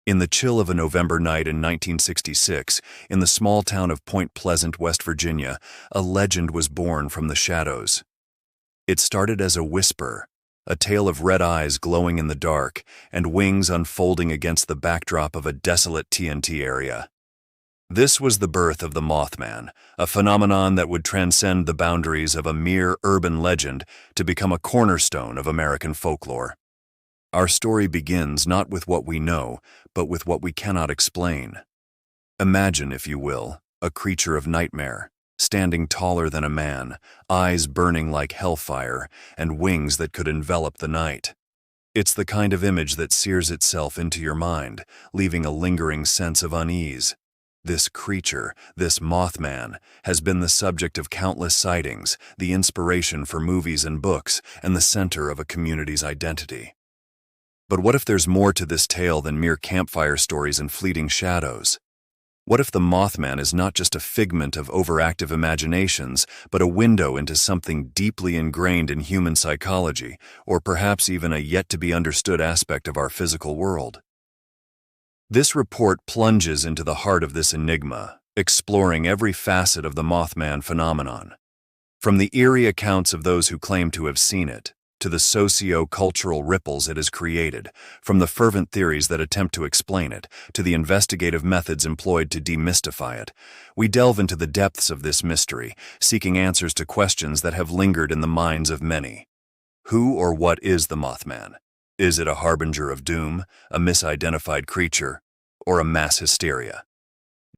In the chill of a November night in 1966, in the small town of Point Pleasant, West Virginia, a legend was born from the shadows. It started as a whisper, a tale of red eyes glowing in the dark and wings unfolding against the backdrop of a desolate TNT area. This was the birth of the Mothman, a phenomenon that would transcend the boundaries of a mere urban legend to become a cornerstone of American folklore. Our story begins not with what we know, but with what we cannot explain. Imagine, if you will, a creature of nightmare, standing taller than a man, eyes burning like hellfire, and wings that could envelop the night. It's the kind of image that sears itself into your mind, leaving a lingering sense of unease. This creature, this Mothman, has been the subject of countless sightings, the inspiration for movies and books, and the center of a community's identity. But what if there's more to this tale than mere campfire stories and fleeting shadows? What if the Mothman is not just a figment of overactive imaginations, but a window into something deeply ingrained in human psychology, or perhaps even a yet-to-be-understood aspect of our physical world? This report plunges into the heart of this enigma, exploring every facet of the Mothman phenomenon. From the eerie accounts of those who claim to have seen it, to the socio-cultural ripples it has created, from the fervent theories that attempt to explain it, to the investigative methods employed to demystify it, we delve into the depths of this mystery, seeking answers to questions that have lingered in the minds of many. Who or what is the Mothman? Is it a harbinger of doom, a misidentified creature, or a mass hysteria?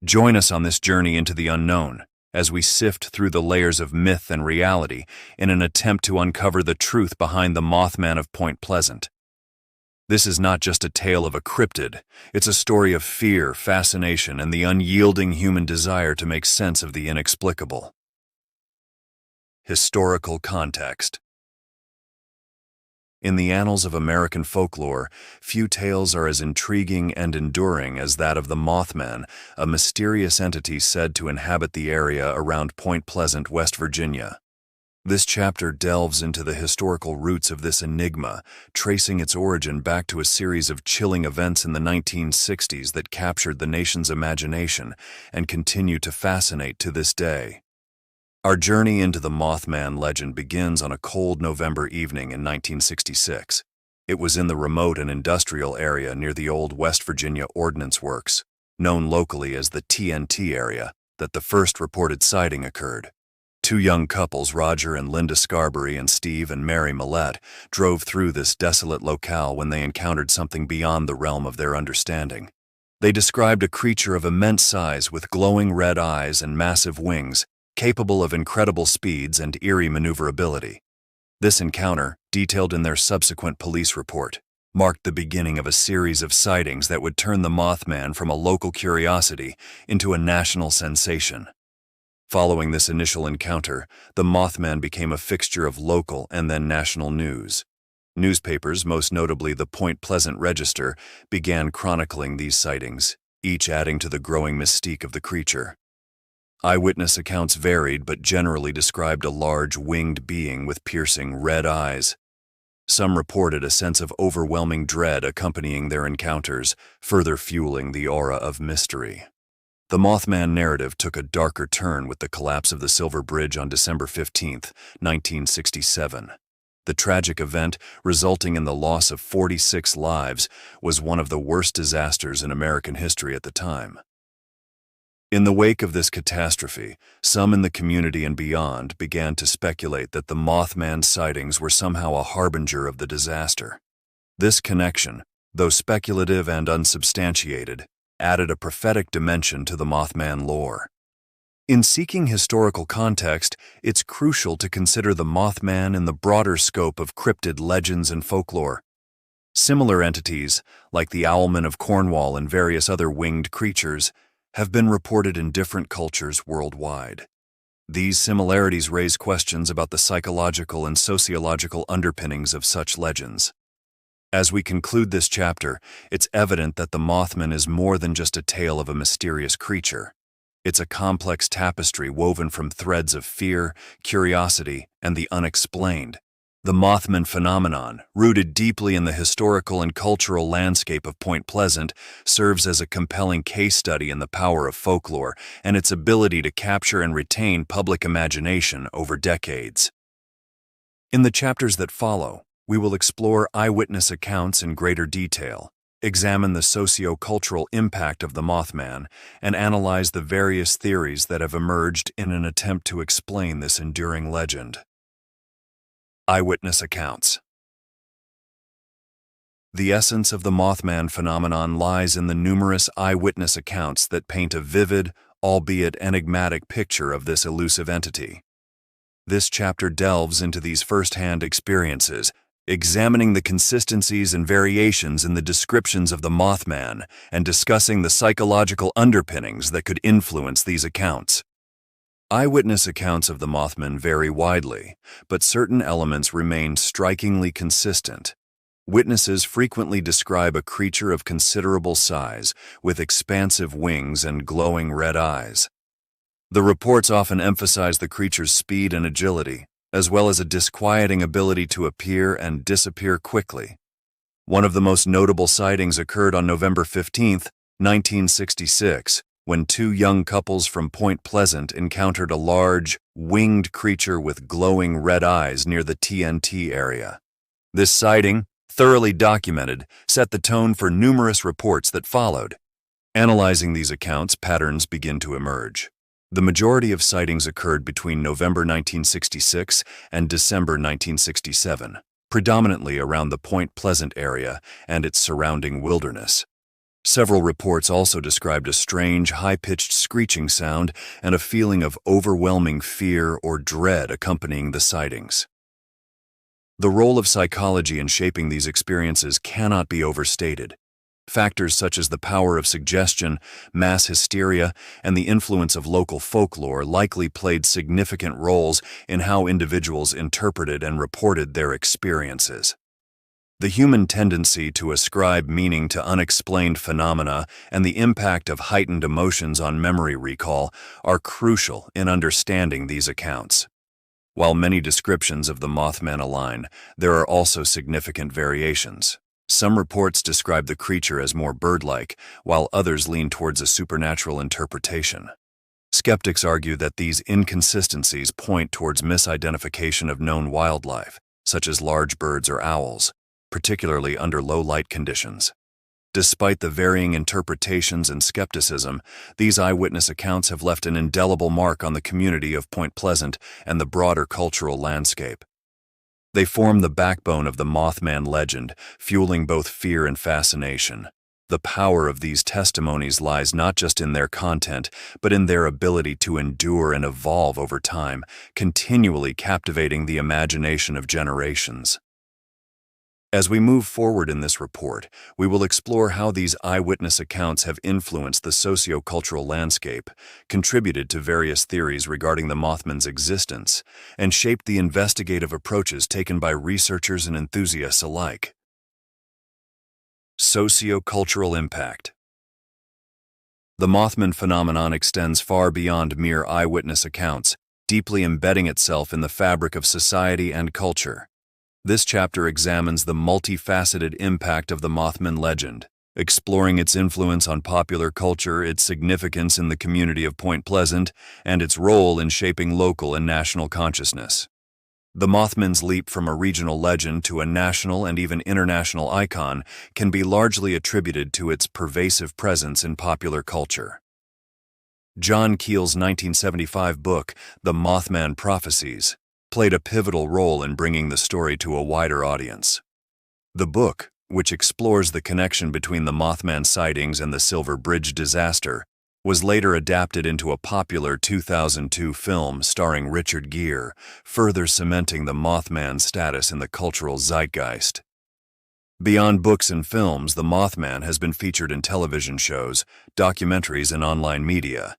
Join us on this journey into the unknown, as we sift through the layers of myth and reality in an attempt to uncover the truth behind the Mothman of Point Pleasant. This is not just a tale of a cryptid, it's a story of fear, fascination, and the unyielding human desire to make sense of the inexplicable. Historical context. In the annals of American folklore, few tales are as intriguing and enduring as that of the Mothman, a mysterious entity said to inhabit the area around Point Pleasant, West Virginia. This chapter delves into the historical roots of this enigma, tracing its origin back to a series of chilling events in the 1960s that captured the nation's imagination and continue to fascinate to this day. Our journey into the Mothman legend begins on a cold November evening in 1966. It was in the remote and industrial area near the old West Virginia Ordnance Works, known locally as the TNT area, that the first reported sighting occurred. Two young couples, Roger and Linda Scarberry and Steve and Mary Millette, drove through this desolate locale when they encountered something beyond the realm of their understanding. They described a creature of immense size with glowing red eyes and massive wings, capable of incredible speeds and eerie maneuverability. This encounter, detailed in their subsequent police report, marked the beginning of a series of sightings that would turn the Mothman from a local curiosity into a national sensation. Following this initial encounter, the Mothman became a fixture of local and then national news. Newspapers, most notably the Point Pleasant Register, began chronicling these sightings, each adding to the growing mystique of the creature. Eyewitness accounts varied but generally described a large winged being with piercing red eyes. Some reported a sense of overwhelming dread accompanying their encounters, further fueling the aura of mystery. The Mothman narrative took a darker turn with the collapse of the Silver Bridge on December 15, 1967. The tragic event, resulting in the loss of 46 lives, was one of the worst disasters in American history at the time. In the wake of this catastrophe, some in the community and beyond began to speculate that the Mothman sightings were somehow a harbinger of the disaster. This connection, though speculative and unsubstantiated, added a prophetic dimension to the Mothman lore. In seeking historical context, it's crucial to consider the Mothman in the broader scope of cryptid legends and folklore. Similar entities, like the Owlman of Cornwall and various other winged creatures, have been reported in different cultures worldwide. These similarities raise questions about the psychological and sociological underpinnings of such legends. As we conclude this chapter, it's evident that the Mothman is more than just a tale of a mysterious creature. It's a complex tapestry woven from threads of fear, curiosity, and the unexplained, The Mothman phenomenon, rooted deeply in the historical and cultural landscape of Point Pleasant, serves as a compelling case study in the power of folklore and its ability to capture and retain public imagination over decades. In the chapters that follow, we will explore eyewitness accounts in greater detail, examine the sociocultural impact of the Mothman, and analyze the various theories that have emerged in an attempt to explain this enduring legend. Eyewitness accounts. The essence of the Mothman phenomenon lies in the numerous eyewitness accounts that paint a vivid, albeit enigmatic picture of this elusive entity. This chapter delves into these first-hand experiences, examining the consistencies and variations in the descriptions of the Mothman and discussing the psychological underpinnings that could influence these accounts. Eyewitness accounts of the Mothman vary widely, but certain elements remain strikingly consistent. Witnesses frequently describe a creature of considerable size, with expansive wings and glowing red eyes. The reports often emphasize the creature's speed and agility, as well as a disquieting ability to appear and disappear quickly. One of the most notable sightings occurred on November 15, 1966, when two young couples from Point Pleasant encountered a large, winged creature with glowing red eyes near the TNT area. This sighting, thoroughly documented, set the tone for numerous reports that followed. Analyzing these accounts, patterns begin to emerge. The majority of sightings occurred between November 1966 and December 1967, predominantly around the Point Pleasant area and its surrounding wilderness. Several reports also described a strange, high-pitched screeching sound and a feeling of overwhelming fear or dread accompanying the sightings. The role of psychology in shaping these experiences cannot be overstated. Factors such as the power of suggestion, mass hysteria, and the influence of local folklore likely played significant roles in how individuals interpreted and reported their experiences. The human tendency to ascribe meaning to unexplained phenomena and the impact of heightened emotions on memory recall are crucial in understanding these accounts. While many descriptions of the Mothman align, there are also significant variations. Some reports describe the creature as more bird-like, while others lean towards a supernatural interpretation. Skeptics argue that these inconsistencies point towards misidentification of known wildlife, such as large birds or owls, particularly under low-light conditions. Despite the varying interpretations and skepticism, these eyewitness accounts have left an indelible mark on the community of Point Pleasant and the broader cultural landscape. They form the backbone of the Mothman legend, fueling both fear and fascination. The power of these testimonies lies not just in their content, but in their ability to endure and evolve over time, continually captivating the imagination of generations. As we move forward in this report, we will explore how these eyewitness accounts have influenced the sociocultural landscape, contributed to various theories regarding the Mothman's existence, and shaped the investigative approaches taken by researchers and enthusiasts alike. Sociocultural impact. The Mothman phenomenon extends far beyond mere eyewitness accounts, deeply embedding itself in the fabric of society and culture. This chapter examines the multifaceted impact of the Mothman legend, exploring its influence on popular culture, its significance in the community of Point Pleasant, and its role in shaping local and national consciousness. The Mothman's leap from a regional legend to a national and even international icon can be largely attributed to its pervasive presence in popular culture. John Keel's 1975 book, The Mothman Prophecies, played a pivotal role in bringing the story to a wider audience. The book, which explores the connection between the Mothman sightings and the Silver Bridge disaster, was later adapted into a popular 2002 film starring Richard Gere, further cementing the Mothman's status in the cultural zeitgeist. Beyond books and films, the Mothman has been featured in television shows, documentaries, and online media.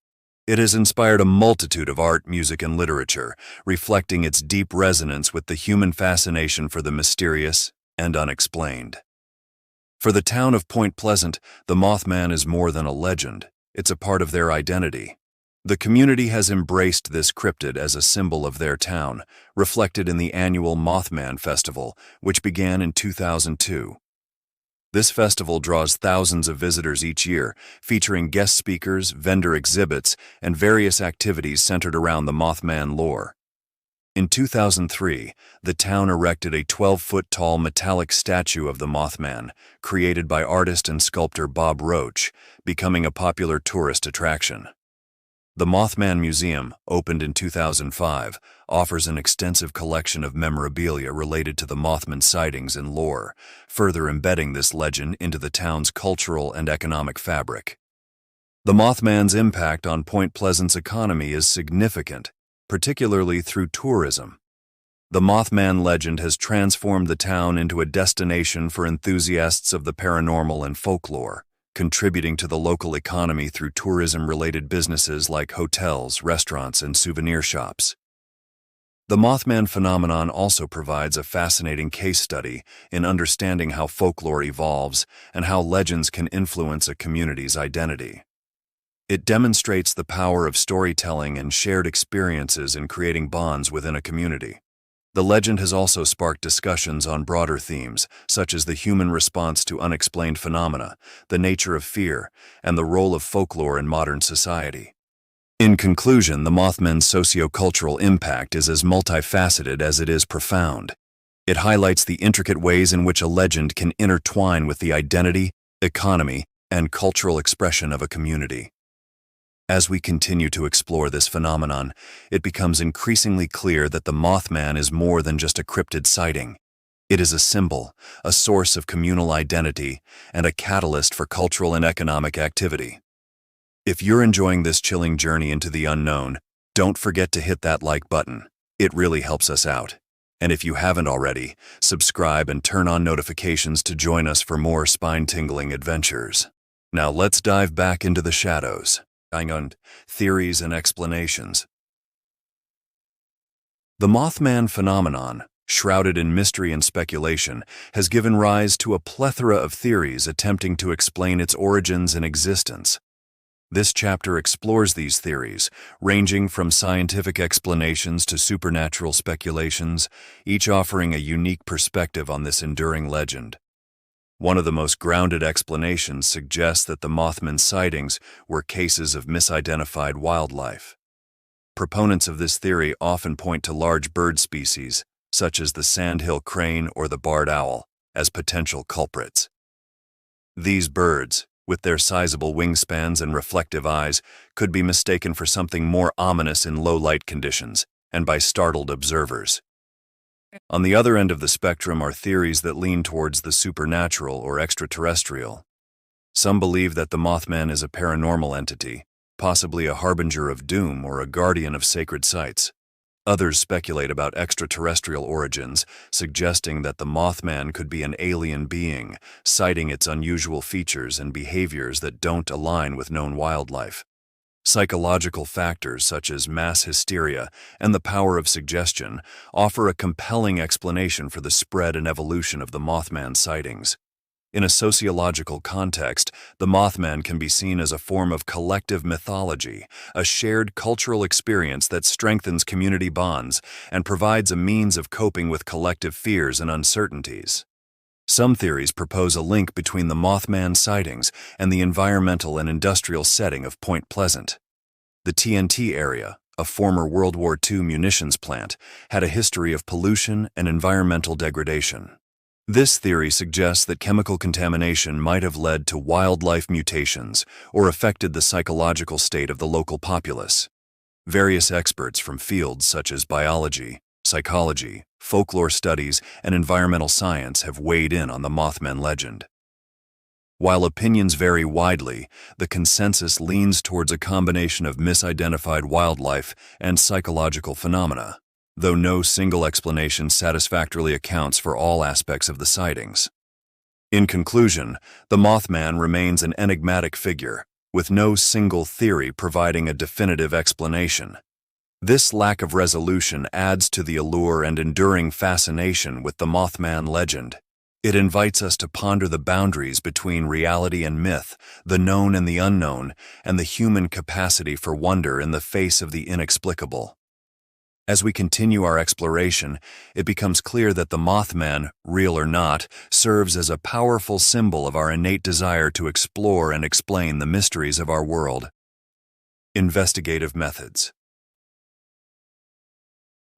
It has inspired a multitude of art, music, and literature, reflecting its deep resonance with the human fascination for the mysterious and unexplained. For the town of Point Pleasant, the Mothman is more than a legend. It's a part of their identity. The community has embraced this cryptid as a symbol of their town, reflected in the annual Mothman Festival, which began in 2002. This festival draws thousands of visitors each year, featuring guest speakers, vendor exhibits, and various activities centered around the Mothman lore. In 2003, the town erected a 12-foot-tall metallic statue of the Mothman, created by artist and sculptor Bob Roach, becoming a popular tourist attraction. The Mothman Museum, opened in 2005, offers an extensive collection of memorabilia related to the Mothman sightings and lore, further embedding this legend into the town's cultural and economic fabric. The Mothman's impact on Point Pleasant's economy is significant, particularly through tourism. The Mothman legend has transformed the town into a destination for enthusiasts of the paranormal and folklore, contributing to the local economy through tourism-related businesses like hotels, restaurants, and souvenir shops. The Mothman phenomenon also provides a fascinating case study in understanding how folklore evolves and how legends can influence a community's identity. It demonstrates the power of storytelling and shared experiences in creating bonds within a community. The legend has also sparked discussions on broader themes, such as the human response to unexplained phenomena, the nature of fear, and the role of folklore in modern society. In conclusion, the Mothman's sociocultural impact is as multifaceted as it is profound. It highlights the intricate ways in which a legend can intertwine with the identity, economy, and cultural expression of a community. As we continue to explore this phenomenon, it becomes increasingly clear that the Mothman is more than just a cryptid sighting. It is a symbol, a source of communal identity, and a catalyst for cultural and economic activity. If you're enjoying this chilling journey into the unknown, don't forget to hit that like button. It really helps us out. And if you haven't already, subscribe and turn on notifications to join us for more spine-tingling adventures. Now let's dive back into the shadows. Theories and explanations. The Mothman phenomenon, shrouded in mystery and speculation, has given rise to a plethora of theories attempting to explain its origins and existence. This chapter explores these theories, ranging from scientific explanations to supernatural speculations, each offering a unique perspective on this enduring legend. One of the most grounded explanations suggests that the Mothman sightings were cases of misidentified wildlife. Proponents of this theory often point to large bird species, such as the sandhill crane or the barred owl, as potential culprits. These birds, with their sizable wingspans and reflective eyes, could be mistaken for something more ominous in low-light conditions and by startled observers. On the other end of the spectrum are theories that lean towards the supernatural or extraterrestrial. Some believe that the Mothman is a paranormal entity, possibly a harbinger of doom or a guardian of sacred sites. Others speculate about extraterrestrial origins, suggesting that the Mothman could be an alien being, citing its unusual features and behaviors that don't align with known wildlife. Psychological factors such as mass hysteria and the power of suggestion offer a compelling explanation for the spread and evolution of the Mothman sightings. In a sociological context, the Mothman can be seen as a form of collective mythology, a shared cultural experience that strengthens community bonds and provides a means of coping with collective fears and uncertainties. Some theories propose a link between the Mothman sightings and the environmental and industrial setting of Point Pleasant. The TNT area, a former World War II munitions plant, had a history of pollution and environmental degradation. This theory suggests that chemical contamination might have led to wildlife mutations or affected the psychological state of the local populace. Various experts from fields such as biology, psychology, folklore studies, and environmental science have weighed in on the Mothman legend. While opinions vary widely, the consensus leans towards a combination of misidentified wildlife and psychological phenomena, though no single explanation satisfactorily accounts for all aspects of the sightings. In conclusion, the Mothman remains an enigmatic figure, with no single theory providing a definitive explanation. This lack of resolution adds to the allure and enduring fascination with the Mothman legend. It invites us to ponder the boundaries between reality and myth, the known and the unknown, and the human capacity for wonder in the face of the inexplicable. As we continue our exploration, it becomes clear that the Mothman, real or not, serves as a powerful symbol of our innate desire to explore and explain the mysteries of our world. Investigative Methods.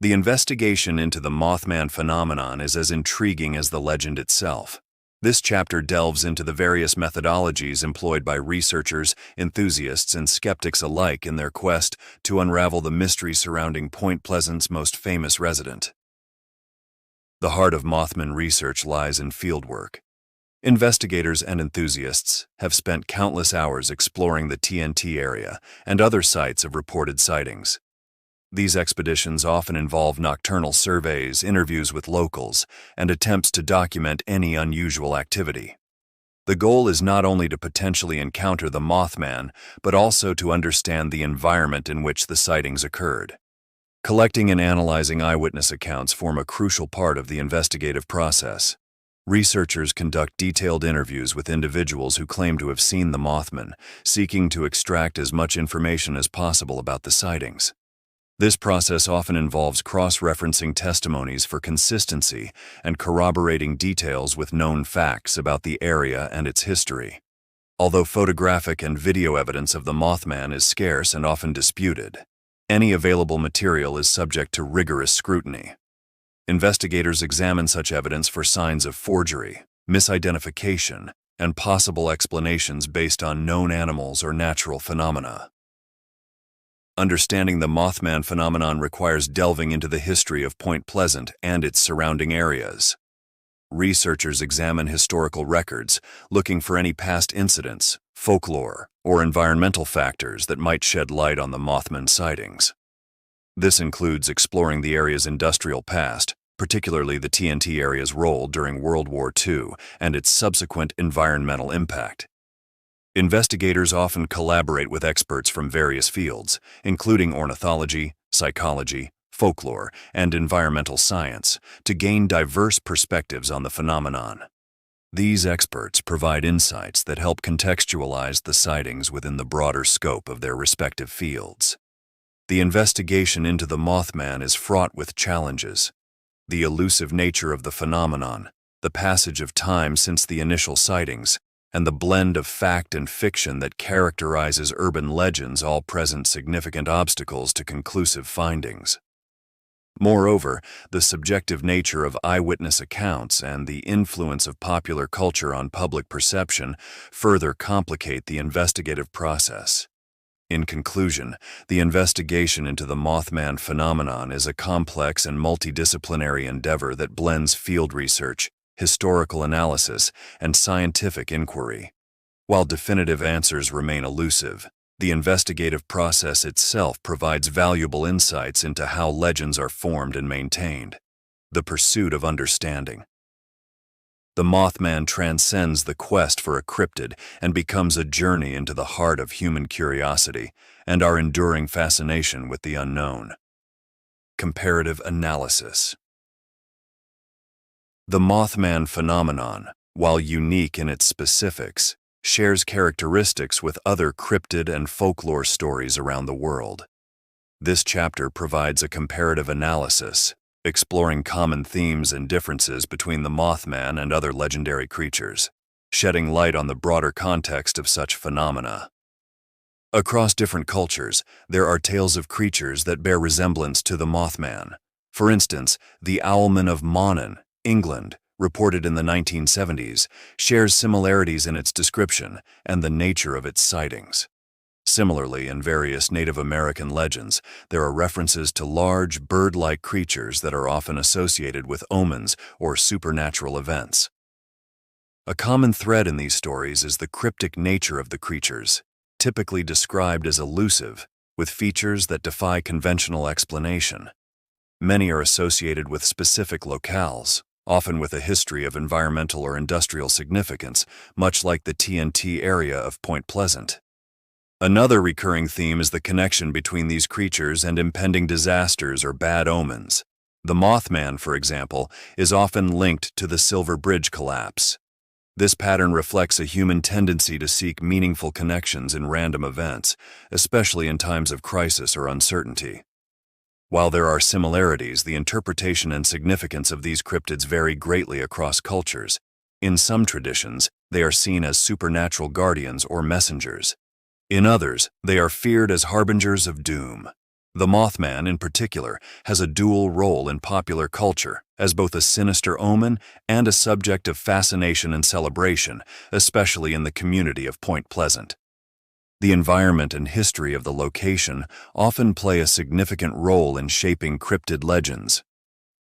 The investigation into the Mothman phenomenon is as intriguing as the legend itself. This chapter delves into the various methodologies employed by researchers, enthusiasts, and skeptics alike in their quest to unravel the mystery surrounding Point Pleasant's most famous resident. The heart of Mothman research lies in fieldwork. Investigators and enthusiasts have spent countless hours exploring the TNT area and other sites of reported sightings. These expeditions often involve nocturnal surveys, interviews with locals, and attempts to document any unusual activity. The goal is not only to potentially encounter the Mothman, but also to understand the environment in which the sightings occurred. Collecting and analyzing eyewitness accounts form a crucial part of the investigative process. Researchers conduct detailed interviews with individuals who claim to have seen the Mothman, seeking to extract as much information as possible about the sightings. This process often involves cross-referencing testimonies for consistency and corroborating details with known facts about the area and its history. Although photographic and video evidence of the Mothman is scarce and often disputed, any available material is subject to rigorous scrutiny. Investigators examine such evidence for signs of forgery, misidentification, and possible explanations based on known animals or natural phenomena. Understanding the Mothman phenomenon requires delving into the history of Point Pleasant and its surrounding areas. Researchers examine historical records, looking for any past incidents, folklore, or environmental factors that might shed light on the Mothman sightings. This includes exploring the area's industrial past, particularly the TNT area's role during World War II and its subsequent environmental impact. Investigators often collaborate with experts from various fields, including ornithology, psychology, folklore, and environmental science, to gain diverse perspectives on the phenomenon. These experts provide insights that help contextualize the sightings within the broader scope of their respective fields. The investigation into the Mothman is fraught with challenges. The elusive nature of the phenomenon, the passage of time since the initial sightings, and the blend of fact and fiction that characterizes urban legends all present significant obstacles to conclusive findings. Moreover, the subjective nature of eyewitness accounts and the influence of popular culture on public perception further complicate the investigative process. In conclusion, the investigation into the Mothman phenomenon is a complex and multidisciplinary endeavor that blends field research, historical analysis, and scientific inquiry. While definitive answers remain elusive, the investigative process itself provides valuable insights into how legends are formed and maintained. The pursuit of understanding. The Mothman transcends the quest for a cryptid and becomes a journey into the heart of human curiosity and our enduring fascination with the unknown. Comparative Analysis. The Mothman phenomenon, while unique in its specifics, shares characteristics with other cryptid and folklore stories around the world. This chapter provides a comparative analysis, exploring common themes and differences between the Mothman and other legendary creatures, shedding light on the broader context of such phenomena. Across different cultures, there are tales of creatures that bear resemblance to the Mothman. For instance, the Owlman of Monaghan, England, reported in the 1970s, shares similarities in its description and the nature of its sightings. Similarly, in various Native American legends, there are references to large, bird-like creatures that are often associated with omens or supernatural events. A common thread in these stories is the cryptic nature of the creatures, typically described as elusive, with features that defy conventional explanation. Many are associated with specific locales, often with a history of environmental or industrial significance, much like the TNT area of Point Pleasant. Another recurring theme is the connection between these creatures and impending disasters or bad omens. The Mothman, for example, is often linked to the Silver Bridge collapse. This pattern reflects a human tendency to seek meaningful connections in random events, especially in times of crisis or uncertainty. While there are similarities, the interpretation and significance of these cryptids vary greatly across cultures. In some traditions, they are seen as supernatural guardians or messengers. In others, they are feared as harbingers of doom. The Mothman, in particular, has a dual role in popular culture, as both a sinister omen and a subject of fascination and celebration, especially in the community of Point Pleasant. The environment and history of the location often play a significant role in shaping cryptid legends.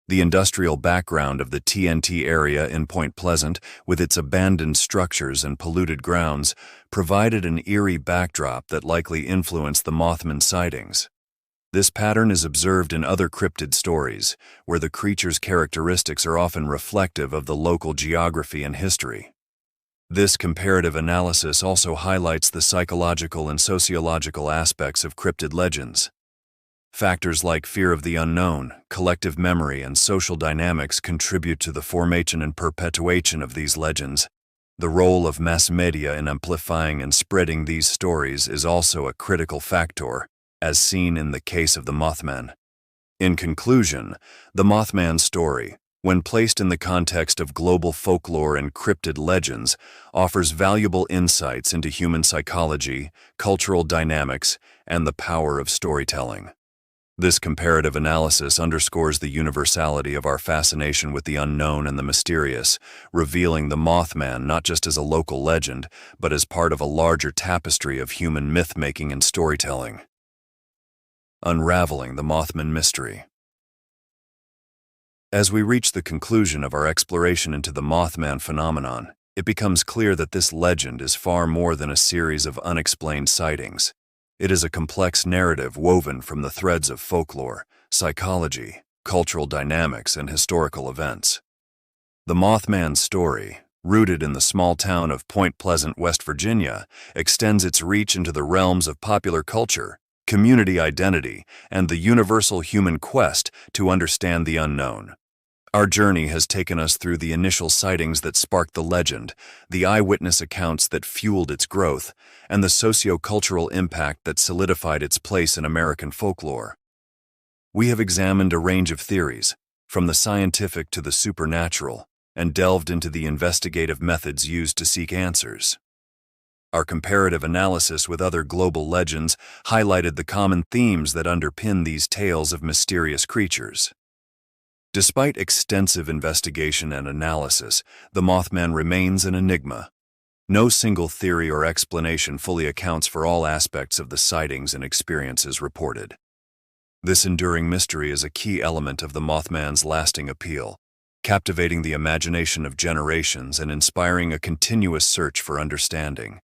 The industrial background of the TNT area in Point Pleasant, with its abandoned structures and polluted grounds, provided an eerie backdrop that likely influenced the Mothman sightings. This pattern is observed in other cryptid stories, where the creature's characteristics are often reflective of the local geography and history. This comparative analysis also highlights the psychological and sociological aspects of cryptid legends. Factors like fear of the unknown, collective memory, and social dynamics contribute to the formation and perpetuation of these legends. The role of mass media in amplifying and spreading these stories is also a critical factor, as seen in the case of the Mothman. In conclusion, the Mothman story, when placed in the context of global folklore and cryptid legends, offers valuable insights into human psychology, cultural dynamics, and the power of storytelling. This comparative analysis underscores the universality of our fascination with the unknown and the mysterious, revealing the Mothman not just as a local legend, but as part of a larger tapestry of human myth-making and storytelling. Unraveling the Mothman mystery. As we reach the conclusion of our exploration into the Mothman phenomenon, it becomes clear that this legend is far more than a series of unexplained sightings. It is a complex narrative woven from the threads of folklore, psychology, cultural dynamics, and historical events. The Mothman story, rooted in the small town of Point Pleasant, West Virginia, extends its reach into the realms of popular culture, community identity, and the universal human quest to understand the unknown. Our journey has taken us through the initial sightings that sparked the legend, the eyewitness accounts that fueled its growth, and the sociocultural impact that solidified its place in American folklore. We have examined a range of theories, from the scientific to the supernatural, and delved into the investigative methods used to seek answers. Our comparative analysis with other global legends highlighted the common themes that underpin these tales of mysterious creatures. Despite extensive investigation and analysis, the Mothman remains an enigma. No single theory or explanation fully accounts for all aspects of the sightings and experiences reported. This enduring mystery is a key element of the Mothman's lasting appeal, captivating the imagination of generations and inspiring a continuous search for understanding.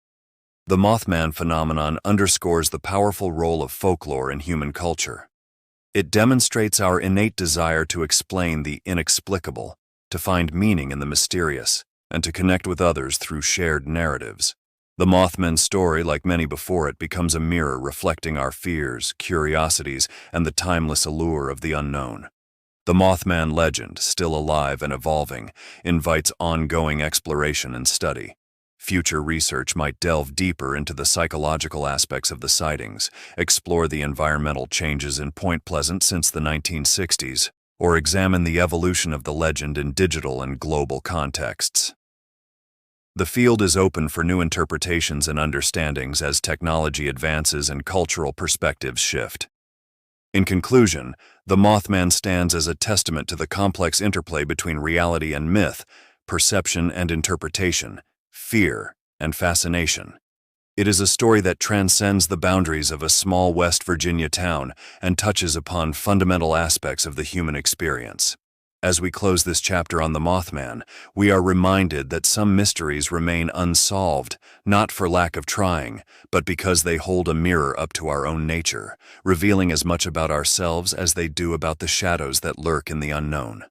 The Mothman phenomenon underscores the powerful role of folklore in human culture. It demonstrates our innate desire to explain the inexplicable, to find meaning in the mysterious, and to connect with others through shared narratives. The Mothman story, like many before it, becomes a mirror reflecting our fears, curiosities, and the timeless allure of the unknown. The Mothman legend, still alive and evolving, invites ongoing exploration and study. Future research might delve deeper into the psychological aspects of the sightings, explore the environmental changes in Point Pleasant since the 1960s, or examine the evolution of the legend in digital and global contexts. The field is open for new interpretations and understandings as technology advances and cultural perspectives shift. In conclusion, the Mothman stands as a testament to the complex interplay between reality and myth, perception and interpretation, fear, and fascination. It is a story that transcends the boundaries of a small West Virginia town and touches upon fundamental aspects of the human experience. As we close this chapter on the Mothman, we are reminded that some mysteries remain unsolved, not for lack of trying, but because they hold a mirror up to our own nature, revealing as much about ourselves as they do about the shadows that lurk in the unknown.